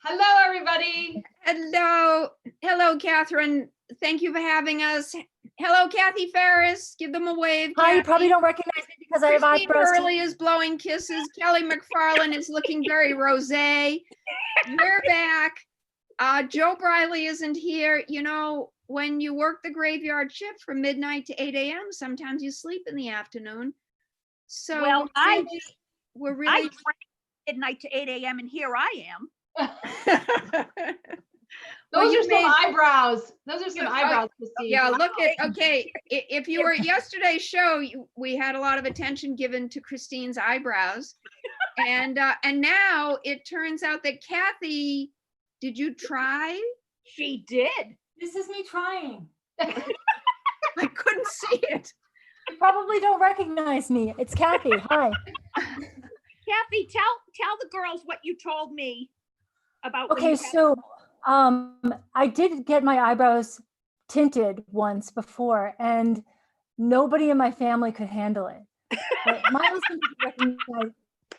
Hello, everybody. Hello, Catherine. Thank you for having us. Hello, Kathy Ferris. Give them a wave. Hi, you Kathy. probably don't recognize me because I have Christine eyebrows. Hurley is blowing kisses. Kelly McFarland is looking very rosé. We're back. Joe Briley isn't here. You know, when you work the graveyard shift from midnight to 8 a.m., sometimes you sleep in the afternoon. So Well, we're I really drank midnight to 8 a.m. and here I am. Those you are some made- eyebrows. Those are some eyebrows, Christine. Yeah, look at, okay, if you were at yesterday's show, we had a lot of attention given to Christine's eyebrows. And now it turns out that Kathy, did you try? She did. This is me trying. I couldn't see it. You probably don't recognize me. It's Kathy. Hi. Kathy, tell the girls what you told me about. when Okay, you had- so I did get my eyebrows tinted once before, and nobody in my family could handle it. But my husband doesn't recognize.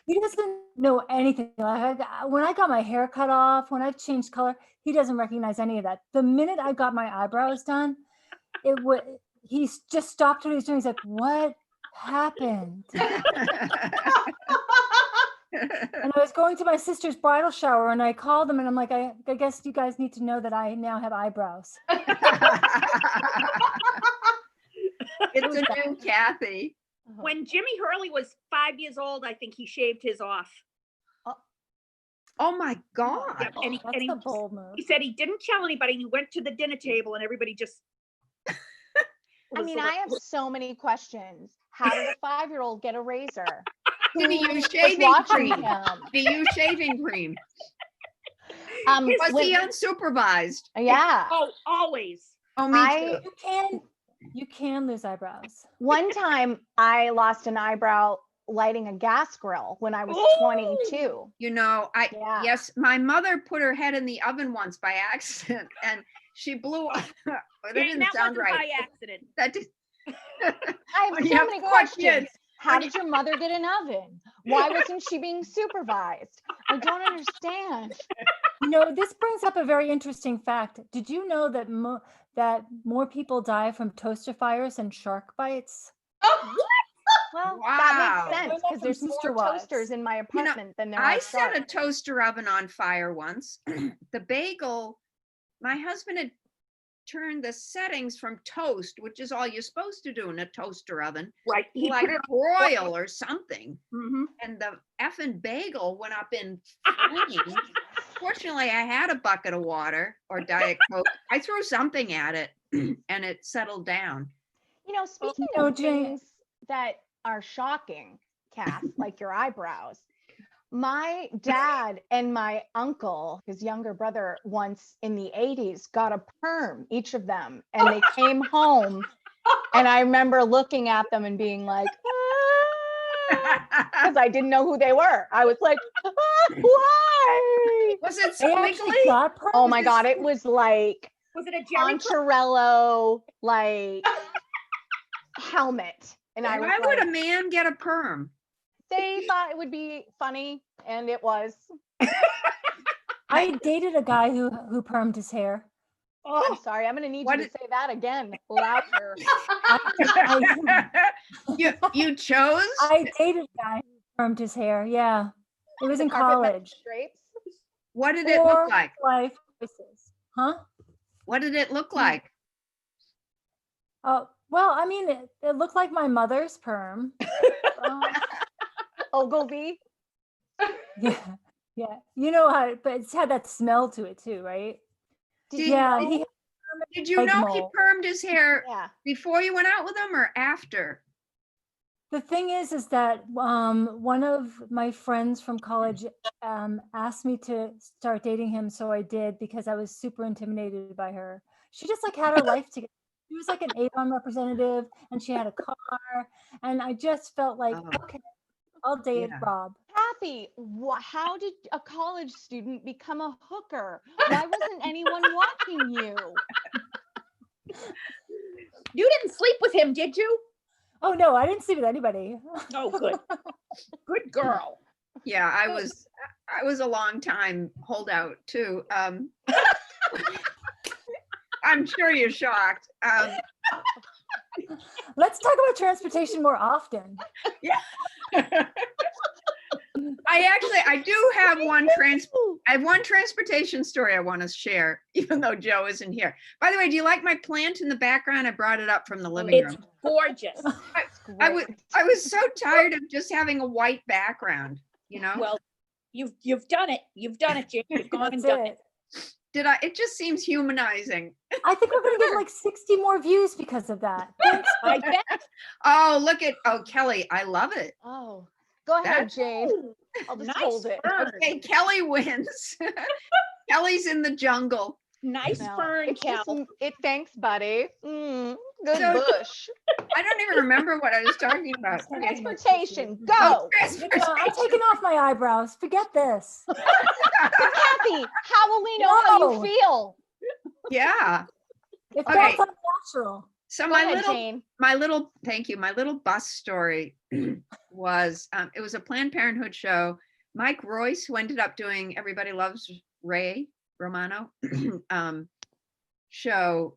He doesn't know anything. Like when I got my hair cut off, when I changed color, he doesn't recognize any of that. The minute I got my eyebrows done, he just stopped what he was doing. He's like, "What happened?" And I was going to my sister's bridal shower and I called them and I'm like, I guess you guys need to know that I now have eyebrows. It's a new Kathy. When Jimmy Hurley was 5 years old, I think he shaved his off. Oh my God. Yep, and he- That's and he- a bold move. He said he didn't tell anybody. He went to the dinner table and everybody just. I mean, I have so many questions. How did a 5-year-old get a razor? Did he Who use was shaving watching cream? him? Did he use shaving cream? Was when- he unsupervised? yeah. Oh, always. Oh, me I- too. You can lose eyebrows. One time I lost an eyebrow lighting a gas grill when I was Ooh. 22. You know, Yeah. yes, my mother put her head in the oven once by accident and she blew up. But it Yeah, didn't that sound wasn't right. by accident. That did, I have When so you have many 4 questions. kids, How when did your mother get an oven? Why wasn't she being supervised? I don't understand. You know, this brings up a very interesting fact. Did you know that more people die from toaster fires than shark bites? Well, Wow. that makes sense Learned that because from there's more Sister Wives. toasters in my know, apartment than there I are set a sharks. toaster oven on fire once. The bagel, my husband had turned the settings from toast, which is all you're supposed to do in a toaster oven, Right. He like put it. broil or something. Mhm. And the effing bagel went up in flames. Fortunately, I had a bucket of water or Diet Coke. I threw something at it and it settled down. You know, speaking know, of Jane- things that are shocking, Kath, like your eyebrows, my dad and my uncle, his younger brother, once in the 80s got a perm, each of them, and they came home. And I remember looking at them and being like, because I didn't know who they were. I was like, why? Was it They actually squiggly? got perms? Oh my God, it was like Was it a Jerry? Poncherello, like helmet. And I was Why would like, a man get a perm? they thought it would be funny, and it was. I dated a guy who permed his hair. I'm Oh, sorry, I'm gonna need What you to did- say that again louder. You chose? I dated a guy who permed his hair. Yeah, it was The in carpet met college. Drapes. What did it Poor look like? life choices. Huh? What did it look like? Oh, well, I mean, it looked like my mother's perm. Ogilvy. Yeah, yeah. You know how, but it's had that smell to it too, right? Did- Yeah, Did you Like know he mole. permed his hair Yeah. before you went out with him or after? the thing is that one of my friends from college asked me to start dating him, so I did because I was super intimidated by her. She just like had her life together. She was like an Avon representative, and she had a car, and I just felt like, Oh. okay, I'll date Yeah. Rob. Kathy, how did a college student become a hooker? Why wasn't anyone watching you? you didn't sleep with him, did you? Oh no, I didn't sleep with anybody. Oh, good. Good girl. Yeah, I was a long time holdout too. I'm sure you're shocked. Let's talk about transportation more often. I do have I have one transportation story I want to share, even though Joe isn't here. By the way, do you like my plant in the background? I brought it up from the living It's room. gorgeous. I was so tired of just having a white background, you know? Well, you've done it. You've done it, Jane. You've gone and That's done it. it. It just seems humanizing. I think we're gonna get like 60 more views because of that. Thanks. I bet. Oh, Kelly, I love it. Oh, go ahead, That's- Jane. I'll just Nice hold it. fern. Okay, Kelly wins. Kelly's in the jungle. Nice No, fern, it's just Cal. thanks, buddy. Good So- bush. I don't even remember what I was talking about. Okay. Transportation, Oh, go. I'm taking off my eyebrows. Forget this. Kathy, how will we know how No. you feel? Yeah. It Okay. felt unnatural. So Go my ahead, little Jane. thank you. My little bus story was, it was a Planned Parenthood show. Mike Royce, who ended up doing Everybody Loves Ray Romano show,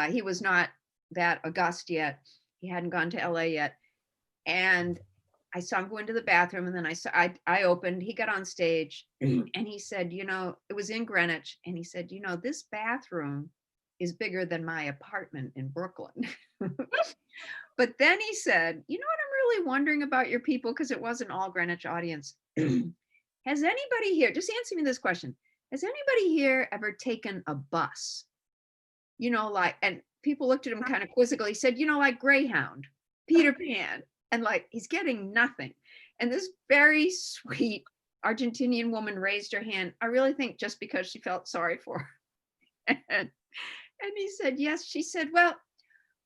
he was not that august yet. He hadn't gone to LA yet. And I saw him go into the bathroom, and then I opened, he got on stage and he said, it was in Greenwich. And he said, this bathroom is bigger than my apartment in Brooklyn. But then he said, what I'm really wondering about your people, because it wasn't all Greenwich audience. Has anybody here, just answer me this question. Has anybody here ever taken a bus? And people looked at him kind of quizzical. He said, like Greyhound, Peter Pan. And like, he's getting nothing. And this very sweet Argentinian woman raised her hand. I really think just because she felt sorry for her. And he said, yes. She said, well,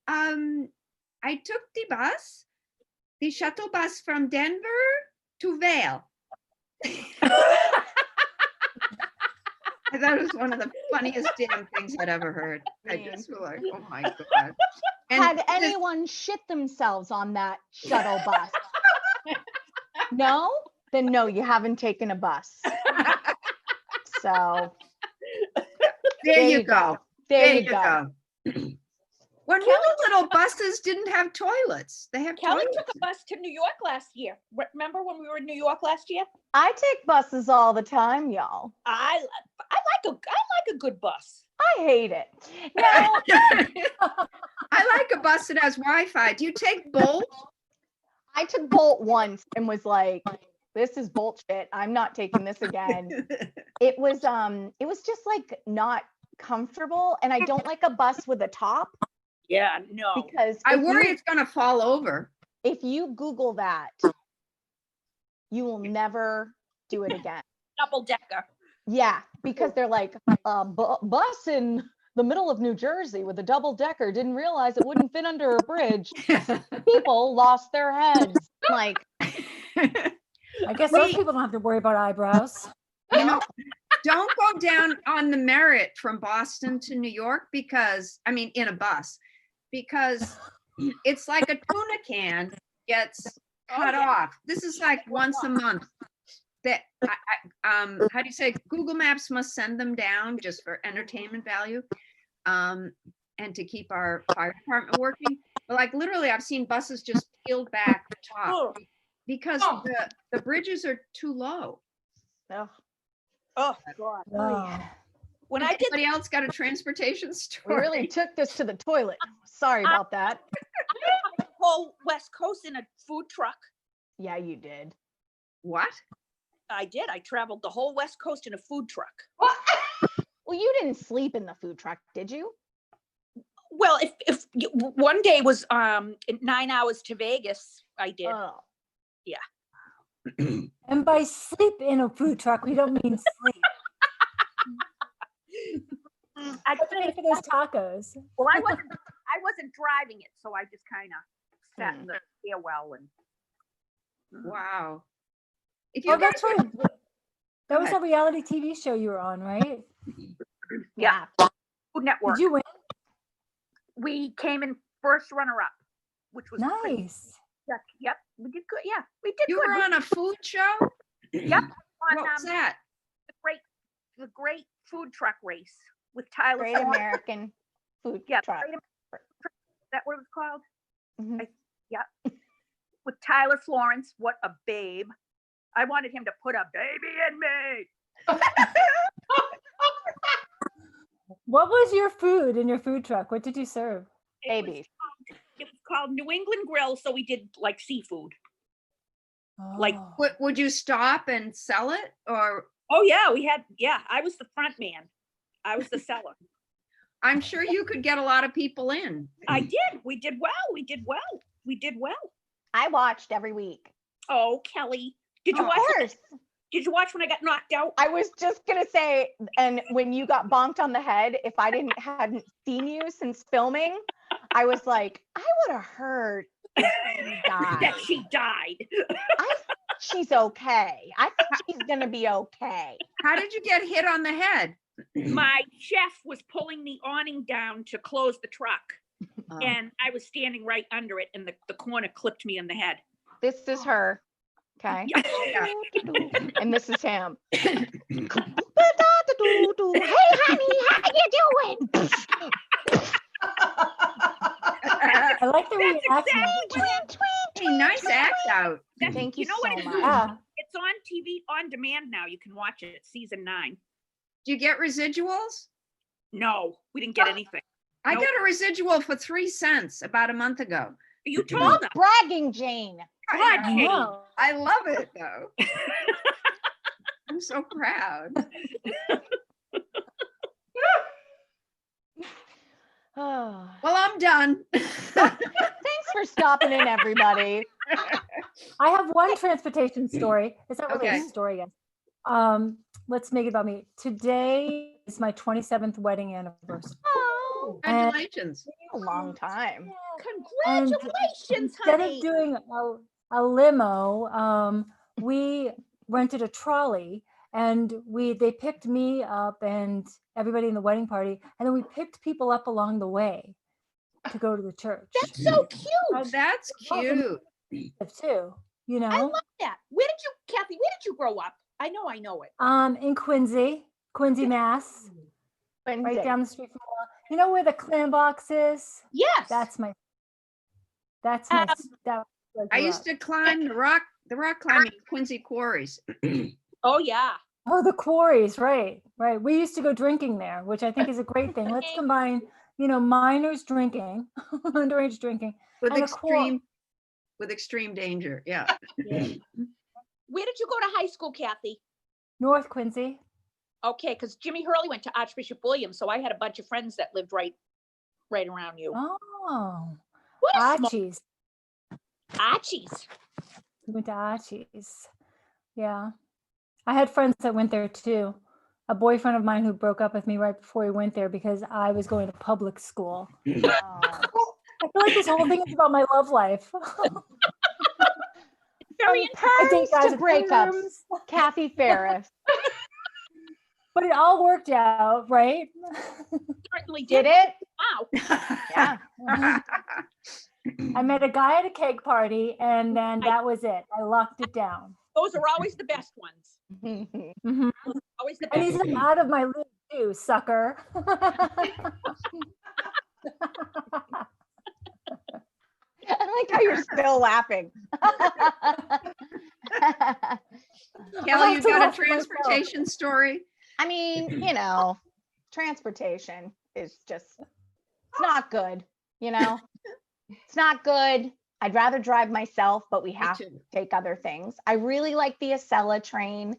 I took the shuttle bus from Denver to Vail. I thought it was one of the funniest damn things I'd ever heard. I just was like, oh my God. And Had this- anyone shit themselves on that shuttle bus? No? Then no, you haven't taken a bus. So there you go. there you go. When little buses didn't have toilets, they have Kelly toilets. took a bus to New York last year. Remember when we were in New York last year? I take buses all the time, y'all. I like a good bus. I hate it. No, I like a bus that has Wi-Fi. Do you take Bolt? I took Bolt once and was like, this is bullshit. I'm not taking this again. It was just like not comfortable, and I don't like a bus with a top Yeah, no. because I if worry you- it's gonna fall over. if you Google that, you will never do it again. Double decker. Yeah, because they're like a bus in the middle of New Jersey with a double decker didn't realize it wouldn't fit under a bridge. People lost their heads. Like, I guess those people don't have to worry about eyebrows. Don't go down on the Merit from Boston to New York in a bus, because it's like a tuna can gets cut off. This is like once a month. That how do you say? Google Maps must send them down just for entertainment value, and to keep our fire department working. But like literally, I've seen buses just peeled back the top because the bridges are too low. ugh. Oh God. Wow. When I did Anybody else got a transportation We story? really took this to the toilet. Sorry about that. the whole West Coast in a food truck, Yeah, you did. What? I did. I traveled the whole West Coast in a food truck. Well, you didn't sleep in the food truck, did you? Well, if one day was 9 hours to Vegas, I did. Oh, And by sleep in a food truck, we don't mean sleep. I Pay for those tacos. Well, I wasn't driving it, so I just kind of sat in the stairwell and. Wow. If you Oh, guys that's right. That was ahead. a reality TV show you were on, right? Yeah. Food Network. Did you win? We came in first runner-up, which was pretty- Nice. Yep, we did good. Yeah, we did you good. were on a food show? Yep. On What was that? the great food truck race with Tyler. Great Florence. American food Yeah, truck. Great Is that what it was called? Mhm. With Tyler Florence. What a babe. I wanted him to put a baby in me. What was your food in your food truck? What did you serve? Babies. It was called New England Grill, so we did like seafood. Like- Oh. Would you stop and sell it or? Oh yeah, I was the front man. I was the seller. I'm sure you could get a lot of people in. I did. We did well. We did well. I watched every week. Oh, Kelly. Did you Of watch course. Did you watch when I got knocked out? I was just gonna say, and when you got bonked on the head, if I hadn't seen you since filming, I was like, I would have heard if she died. That she died. I think she's okay. I think she's gonna be okay. How did you get hit on the head? My chef was pulling the awning down to close the truck, Oh. and I was standing right under it, and the corner clipped me in the head. This is her. Okay. And this is him. Hey honey, how you doing? I like the That's reaction. exactly what happened. Hey, nice act out. That's- Thank you know what so it is? much. Yeah. It's on TV on demand now. You can watch it. Season 9. Do you get residuals? No, we didn't get anything. I Nope. got a residual for 3 cents about a month ago. You told us. Bragging, Jane. God, I Jane. know. I love it though. I'm so proud. Oh, Well, I'm done. thanks for stopping in, everybody. I have one transportation story. It's not really Okay. a story yet. Let's make it about me. Today is my 27th wedding anniversary. Oh, Congratulations. a long time. Congratulations, Instead honey. of doing a limo, we rented a trolley and they picked me up and everybody in the wedding party, and then we picked people up along the way to go to the church. That's so cute. Oh, that's cute. Too, you know. I love that. Where did you, Kathy? Where did you grow up? I know it. In Quincy, Mass, right Wednesday. down the street from. You know where the clam box is? Yes. That's my. That. I used to climb the rock climbing at Quincy Quarries. Oh yeah. Oh, the quarries, right. We used to go drinking there, which I think is a great thing. Let's combine, minors drinking, underage drinking. With And extreme danger. Yeah. Where did you go to high school, Kathy? North Quincy. Okay, because Jimmy Hurley went to Archbishop William, so I had a bunch of friends that lived right around you. Oh, What a small Archie's. Archie's. We went to Archie's. Yeah. I had friends that went there too. A boyfriend of mine who broke up with me right before he went there because I was going to public school. Oh. I feel like this whole thing is about my love life. Very I date Terms guys to with breakups. terms, Kathy Ferris. but it all worked out, right? certainly Did did. it? Wow. Yeah. I met a guy at a cake party, and then that was it. I locked it down. Those are always the best ones. Mhm. Always the And best. he's out of my league too, sucker. I like how you're still laughing. Kelly, you to got laugh a at myself. transportation story? I mean, transportation is just, it's not good, It's not good. I'd rather drive myself, but we Me have to too. take other things. I really like the Acela train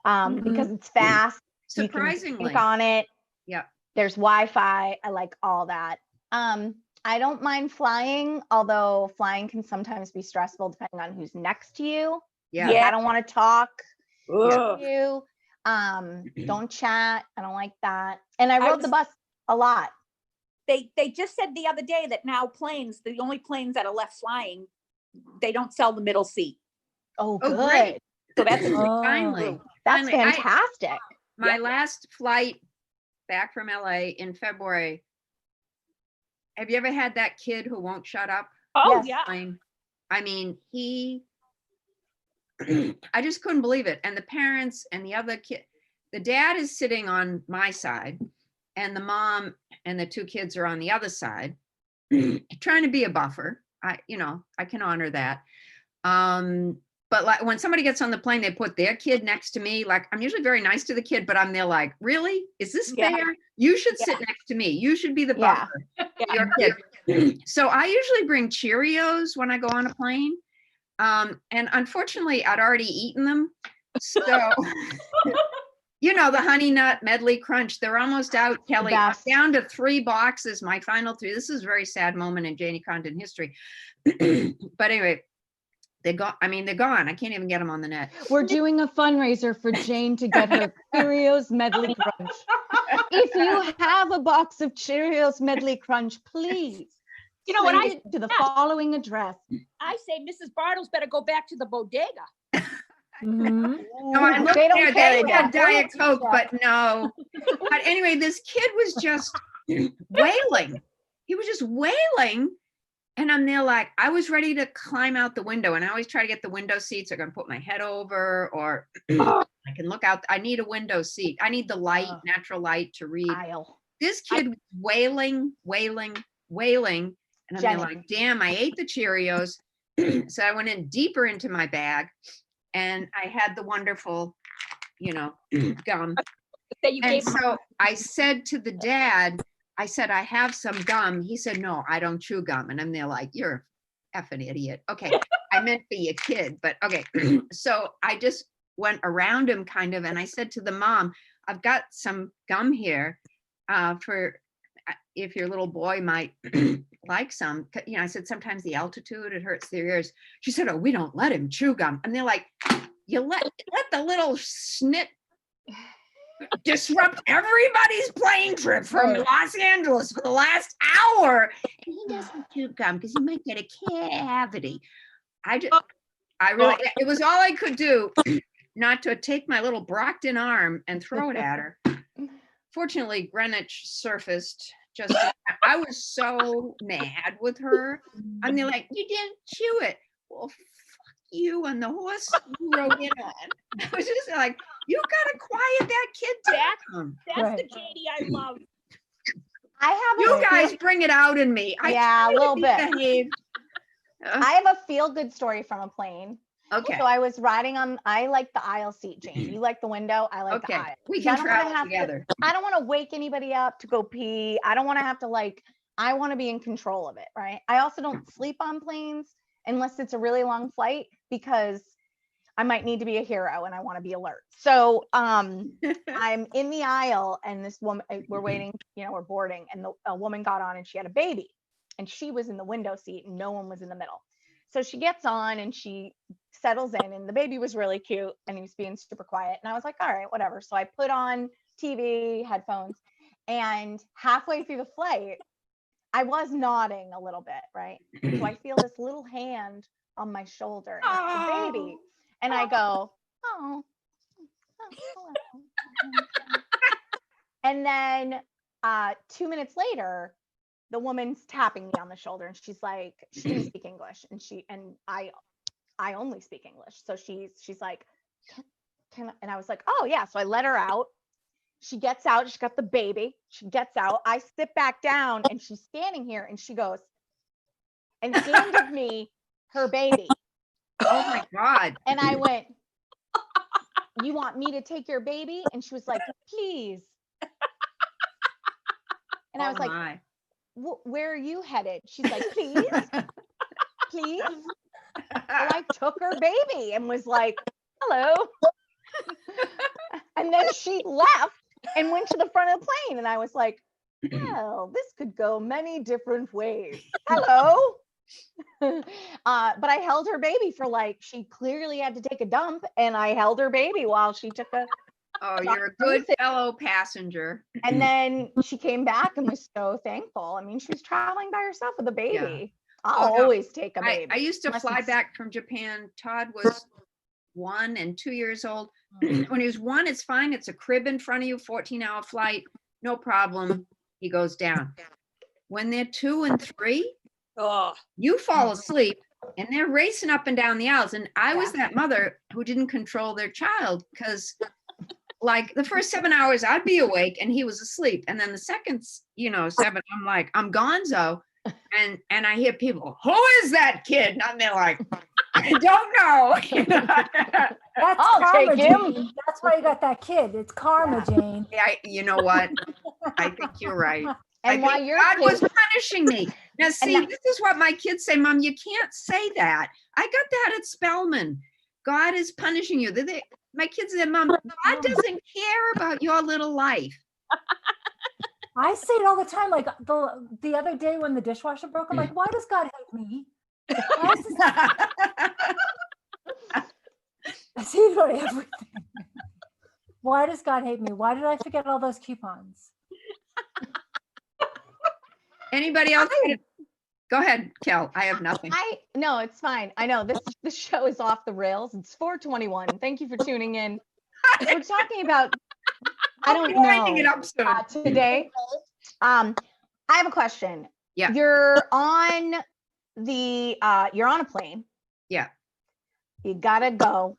Mhm. because it's fast. You can Surprisingly. think on it. Yeah. There's Wi-Fi. I like all that. I don't mind flying, although flying can sometimes be stressful depending on who's next to you. Yeah. Like, I don't want to talk Ugh. to you. Don't chat. I don't like that. And I I rode the was- bus a lot. They just said the other day that now planes, the only planes that are left flying, they don't sell the middle seat. Oh, Oh, good. great. So that's Oh. Finally. That's Finally, fantastic. My last flight back from LA in February. Have you ever had that kid who won't shut up? oh Yes. yeah. I mean, he I just couldn't believe it. And the parents and the other kid, the dad is sitting on my side and the mom and the 2 kids are on the other side, trying to be a buffer. I can honor that. But like when somebody gets on the plane, they put their kid next to me. Like I'm usually very nice to the kid, but I'm there like, really? Is this Yeah. fair? You should sit next to me. You should be the Yeah. buffer. Your kid. So I usually bring Cheerios when I go on a plane. And unfortunately, I'd already eaten them. So, the Honey Nut Medley Crunch, they're almost out, Kelly. I'm best. down to 3 boxes, my final 3. This is a very sad moment in Janie Condon history. But anyway, they're gone. They're gone. I can't even get them on the net. We're doing a fundraiser for Jane to get her Cheerios Medley Crunch. If you have a box of Cheerios Medley Crunch, please You know what send it to the following address. I say Mrs. Bartles better go back to the bodega. Mhm. No, I looked They don't there, carry they had that. Diet Coke, but no. But anyway, this kid was just wailing. He was just wailing. And I'm there like, I was ready to climb out the window. And I always try to get the window seats. I'm going to put my head over or I can look out. I need a window seat. I need the light, natural light to read. Aisle. This kid was wailing. And I'm there Jenny. like, damn, I ate the Cheerios. So I went in deeper into my bag and I had the wonderful, gum. That you And gave so I said to the dad, I said, I have some gum. He said, no, I don't chew gum. And I'm there like, you're a effing idiot. Okay. I meant be a kid, but okay. So I just went around him kind of, and I said to the mom, I've got some gum here for if your little boy might like some. I said, sometimes the altitude, it hurts their ears. She said, oh, we don't let him chew gum. And they're like, you let the little snit disrupt everybody's plane trip from Los Angeles for the last hour. And he doesn't chew gum because he might get a cavity. It was all I could do not to take my little Brockton arm and throw it at her. Fortunately, Greenwich surfaced just, I was so mad with her. And they're like, you didn't chew it. Well, fuck you and the horse you rode in on. I was just like, you gotta quiet that kid down. That's Right. the Katie I love. I have You a guys bring it out in me. I Yeah, a try to little be bit. behaved. I have a feel good story from a plane. Okay, So I was riding on, I like the aisle seat, Jane. You like the window, I like the okay, aisle. we 'Cause I can don't wanna travel have to- together. I don't want to wake anybody up to go pee. I don't want to have to I want to be in control of it, right? I also don't sleep on planes unless it's a really long flight because I might need to be a hero and I want to be alert. So I'm in the aisle and this woman, we're waiting, we're boarding, and a woman got on and she had a baby and she was in the window seat and no one was in the middle. So she gets on and she settles in and the baby was really cute and he was being super quiet. And I was like, all right, whatever. So I put on TV, headphones, and halfway through the flight, I was nodding a little bit, right? So I feel this little hand on my shoulder and it's the baby. And I go, oh, hello. And then 2 minutes later, the woman's tapping me on the shoulder and she's like, she didn't speak English. And I only speak English. So she's like, can I? And I was like, oh yeah. So I let her out. She gets out, she's got the baby. She gets out. I sit back down and she's standing here and she goes and handed me her baby. Oh my God. And I went, you want me to take your baby? And she was like, please. And I was like, my. where are you headed? She's like, please, please. So I took her baby and was like, hello. And then she left and went to the front of the plane. And I was like, well, this could go many different ways. Hello. But I held her baby for she clearly had to take a dump and I held her baby while she took a, Oh, you're a good fellow passenger. and then she came back and was so thankful. I mean, she was traveling by herself with a baby. I'll Oh, no. always take a baby. I used to Unless fly it's- back from Japan. Todd was 1 and 2 years old. When he was 1, it's fine. It's a crib in front of you, 14-hour flight, no problem. He goes down. When they're 2 and 3, Oh, you fall asleep. and they're racing up and down the aisles. And I was that mother who didn't control their child because like the first 7 hours I'd be awake and he was asleep. And then the second, 7, I'm like, I'm gonzo. And I hear people, who is that kid? And they're like, I don't know. That's I'll karma, take him. Jane. That's why you got that kid. It's karma, Jane. You know what? I think you're right. And I while think your God was kids, punishing me. Now, see, that- this is what my kids say, Mom, you can't say that. I got that at Spelman. God is punishing you. My kids said, Mom, God doesn't care about your little life. I say it all the time. Like the other day when the dishwasher broke, I'm like, why does God hate me? Why is this- I see it on everything. Why does God hate me? Why did I forget all those coupons? Anybody else? Go ahead, Kel. I have nothing. no, it's fine. I know this show is off the rails. It's 4:21. Thank you for tuning in. We're talking about, I I'll don't be winding it know, up soon. today. I have a question. Yeah. You're on a plane. Yeah. You gotta go.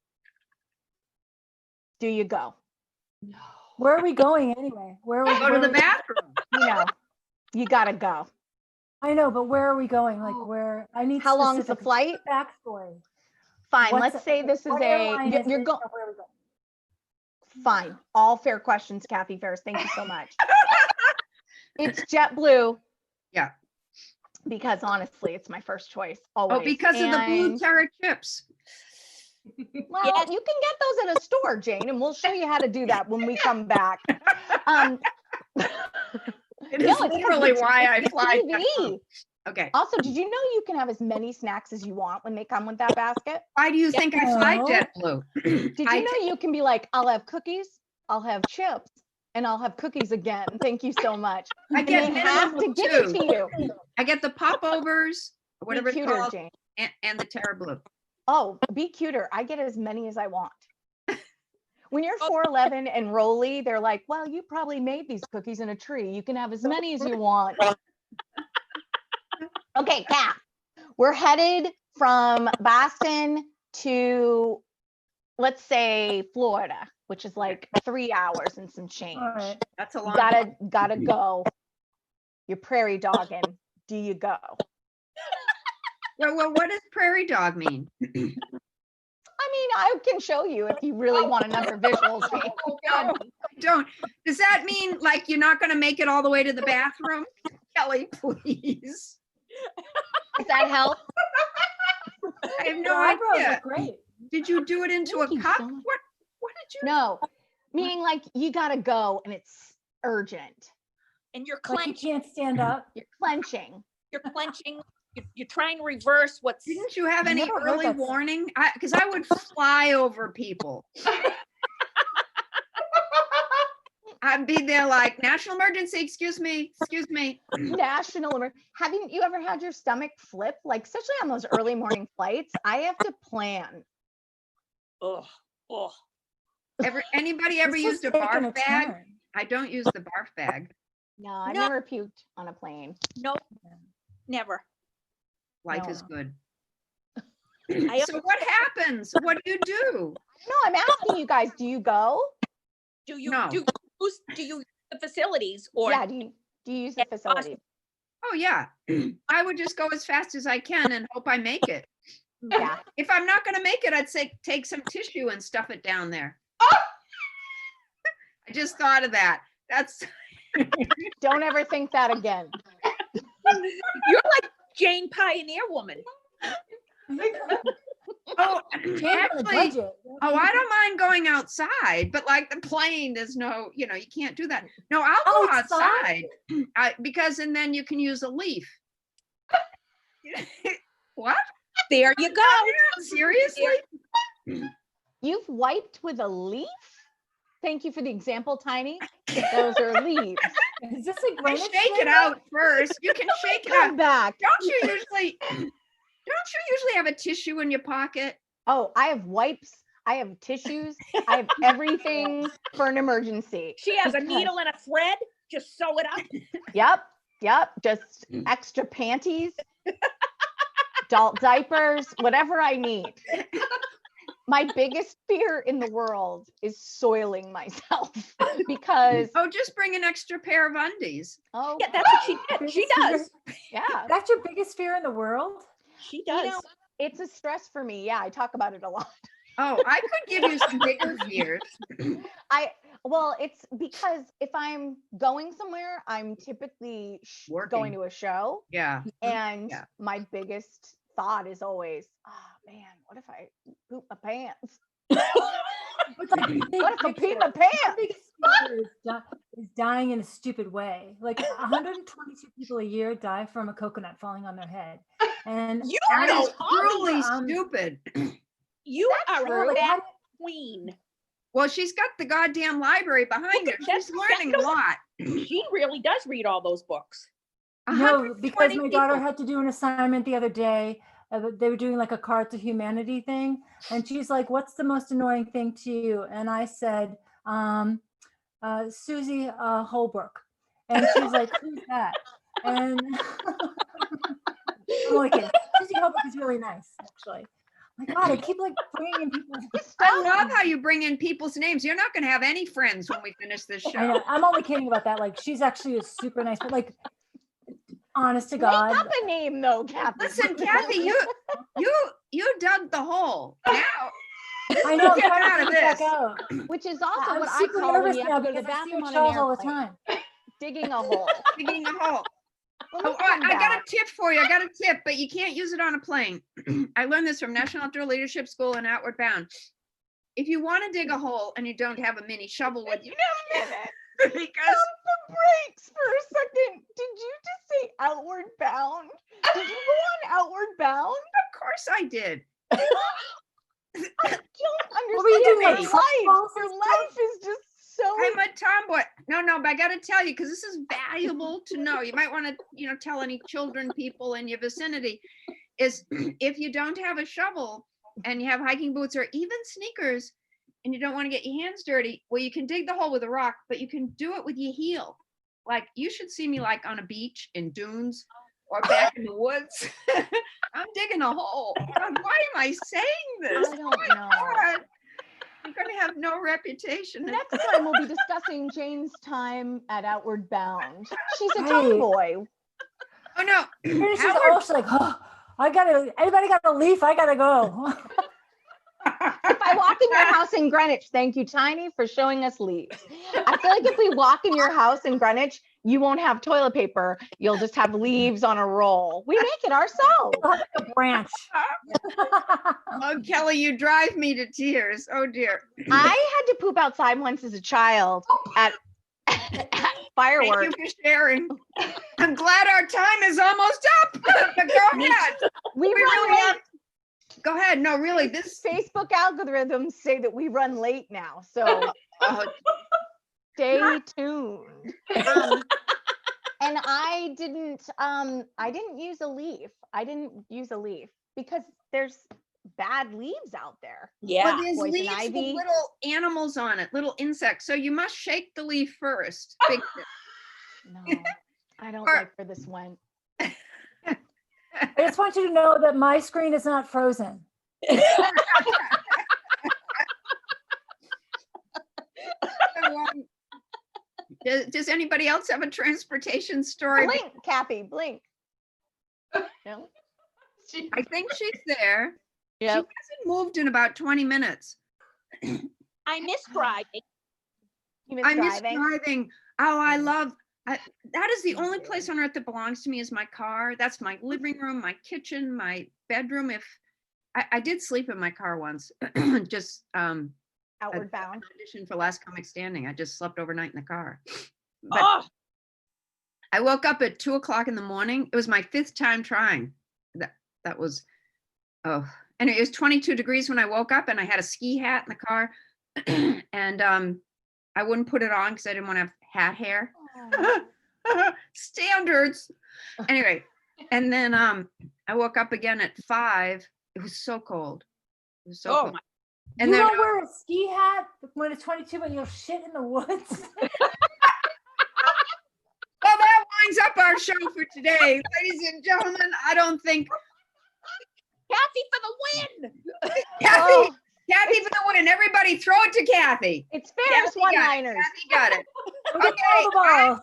Do you go? No. Where are we going anyway? Where are we Go to the where- bathroom. You gotta go. I know, but where are we going? Like Oh. where? I need How long's the specific flight? backstory. Fine. What's Let's say this is what airline is you're it, going. or where are we going? Fine. All fair questions, Kathy Ferris. Thank you so much. It's JetBlue. Yeah. Because honestly, it's my first choice Oh, always. because of the blue And, Terra chips. well, Yes. you can get those at a store, Jane, and we'll show you how to do that when we come back. It No, is it's literally the why I the fly. TV. Okay. Also, did you know you can have as many snacks as you want when they come with that basket? Why do you think I fly No. JetBlue? Did you I know you can be like, I'll have cookies, I'll have chips, and I'll have cookies again. Thank you so much. I And get they have minimum to of give it two. to you. I get the popovers, or whatever Be it's cuter, called, Jane. and the Terra Blue. Oh, be cuter. I get as many as I want. When you're 4'11" and Rolly, they're like, well, you probably made these cookies in a tree. You can have as many as you want. Okay, Kat, we're headed from Boston to, let's say, Florida, which is like 3 hours and some change. All right. That's a You long. gotta go. You're prairie dogging. Do you go? Well, what does prairie dog mean? I mean, I can show you if you really want another visual. Jane. No, I don't. Does that mean like you're not going to make it all the way to the bathroom? Kelly, please. Does that help? I have Your no eyebrows idea. look great. Did you do it into Thank a you cup? so much. What did you? No, meaning like you gotta go and it's urgent. And you're Like you clenching, can't stand up. You're clenching. you're trying to reverse what's. Didn't you have any Never heard early that song. warning? Because I would fly over people. I'd be there like national emergency. Excuse me. Excuse me. National haven't you ever had your stomach flip? Like especially on those early morning flights, I have to plan. Oh, oh. Anybody ever This is used a taking barf bag? turn. I don't use the barf bag. No, I've No. never puked on a plane. Nope, never. Life is No. good. I- So what happens? What do you do? No, I'm asking you guys, do you go? Do you No. do you use the facilities or Yeah, do you use the Yeah, facility? Oh yeah. I would just go as fast as I can and hope I make it. Yeah. If I'm not gonna make it, I'd say take some tissue and stuff it down there. I just thought of that. That's Don't ever think that again. you're like Jane Pioneer Woman? oh Change the actually budget. I don't mind going outside, but like the plane, there's no, you can't do that. No, I'll go Outside? outside. Because and then you can use a leaf. What? There you go. Seriously? You've wiped with a leaf? Thank you for the example, Tiny. Those are leaves. Is this a I Greenwich shake it thing? out first. You can shake it Come out. back. Don't you usually have a tissue in your pocket? Oh, I have wipes. I have tissues. I have everything for an emergency. She has a Because- needle and a thread. Just sew it up. Yep. Just extra panties. adult diapers, whatever I need. My biggest fear in the world is soiling myself because, Oh, just bring an extra pair of undies. oh, Yeah, that's what she did. She Biggest fear- does. yeah. That's your biggest fear in the world? She You know, does. it's a stress for me. Yeah, I talk about it a lot. Oh, I could give you some bigger fears. Well, it's because if I'm going somewhere, I'm typically going Working. to a show, Yeah. and Yeah. my biggest thought is always, oh man, what if I poop my pants? What's the big What if I pee picture? my My pants? biggest fear is dying in a stupid way. Like 122 people a year die from a coconut falling on their head. And You That know, is truly um, stupid. you are true. a like, how fat queen. Well, she's got the goddamn library behind her. That's She's learning a lot. She really does read all those books. No, because 120 my daughter people. had to do an assignment the other day. They were doing like a Cards of Humanity thing. And she's like, what's the most annoying thing to you? And I said, Susie Holbrook. And she's like, who's that? And I'm like, Susie Holbrook is really nice, actually. My God, I keep like bringing in people. I love how you bring in people's names. You're not going to have any friends when we finish this I show. know, I'm only kidding about that. Like, she's actually a super nice, but like, honest to Make God. up a name though, Kathy. Listen, Kathy, you dug the hole. Now I know, I'm Get trying to out of dig it back this. out. Which is also I'm what I super call when nervous you now have to go to the because I see bathroom your on an Charles all the airplane. time. Digging a hole. digging a hole. When Oh, we come I got a back- tip for you. I got a tip, but you can't use it on a plane. I learned this from National Outdoor Leadership School in Outward Bound. If you want to dig a hole and you don't have a mini shovel with you, minute. because Pump the brakes for a second. Did you just say Outward Bound? Did you go on Outward Bound? of course I did. I don't What were you doing, understand like, your truck life. balls Your and life is just so. I'm a tomboy. No, but I got to tell you, because this is valuable to know. You might want to, tell any children, people in your vicinity, is if you don't have a shovel and you have hiking boots or even sneakers and you don't want to get your hands dirty, well, you can dig the hole with a rock, but you can do it with your heel. Like you should see me like on a beach in dunes or back in the woods. I'm digging a hole. God, why am I saying this? I don't Oh my know. God. I'm going to have no reputation. Next time we'll be discussing Jane's time at Outward Bound. She's a Right. tomboy. Oh no. She's Howard- also like, oh, anybody got a leaf? I gotta go. If I walk in your house in Greenwich, thank you, Tiny, for showing us leaves. I feel like if we walk in your house in Greenwich, you won't have toilet paper. You'll just have leaves on a roll. We make it ourselves. A branch. Oh, Kelly, you drive me to tears. Oh dear. I had to poop outside once as a child at Thank you fireworks. for sharing. I'm glad our time is almost up. But go ahead. We We run really late. have. Go ahead. No, really, this. Facebook algorithms say that we run late now, so Oh, stay tuned. And I didn't use a leaf. I didn't use a leaf because there's bad leaves out there. Yeah. well, there's Poison leaves ivy. with little animals on it, little insects. So you must shake the leaf first. Big tip. No, I don't Or- like where this went. I just want you to know that my screen is not frozen. Does anybody else have a transportation story? Blink, Kathy, blink. No. I think she's there. She Yep. hasn't moved in about 20 minutes. I miss driving. You miss I miss driving? driving. Oh, that is the only place on earth that belongs to me is my car. That's my living room, my kitchen, my bedroom. If I did sleep in my car once, just Outward Bound. audition for Last Comic Standing. I just slept overnight in the car. But Oh, I woke up at 2:00 in the morning. It was my 5th time trying. That was, and it was 22 degrees when I woke up, and I had a ski hat in the car, and I wouldn't put it on because I didn't want to have hat hair. Standards. Anyway, and then I woke up again at 5. It was so cold. It was so oh cold. my. And you then don't wear a ski hat when it's 22, but you'll shit in the woods. well, that winds up our show for today, ladies and gentlemen. I don't think Oh, Kathy for the win. Everybody throw it to Kathy. it's Ferris Kathy got it. one-liners. Kathy got it. Go get Okay, all the balls.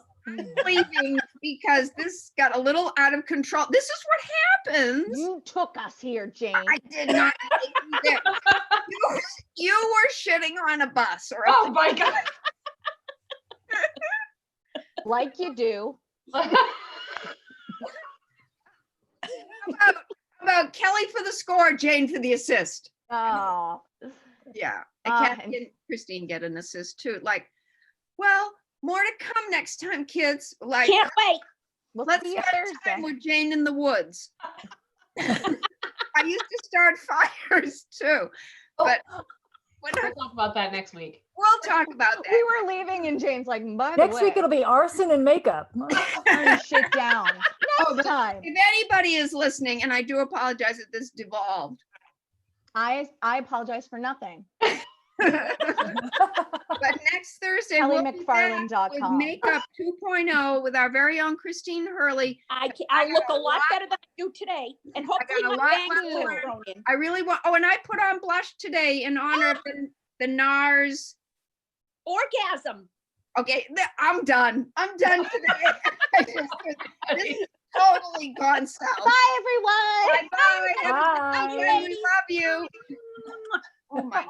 Leaving because this got a little out of control. This is what happens. You took us here, Jane. I did not. take you there. You were shitting on a bus or a Oh my God. Like you do. about Kelly for the score, Jane for the assist. Oh, Yeah. And Ah, Kathy and- and Christine get an assist too. Like, well, more to come next time, kids. Like, Can't wait. we'll let's see you spend time Thursday. with Jane in the woods. I used to start fires too, but we're We'll not, talk about that next week. we'll talk about that. We were leaving and Jane's like, by the Next week way, it'll be arson and makeup. turn shit down. Oh, Next but time. if anybody is listening, and I do apologize that this devolved, I apologize for nothing. but next Thursday we'll be back with KellyMcFarland.com. Makeup 2.0 with our very own Christine Hurley. I look got a a lot lot- better than I do today. And hopefully got a my lot bangs left will to be thrown in. I really want. Oh, and I put on blush today in honor of the NARS. Orgasm. Okay, I'm done. I'm done today. This is totally gone south. Bye, everyone. Bye bye. Bye. We love you. Oh my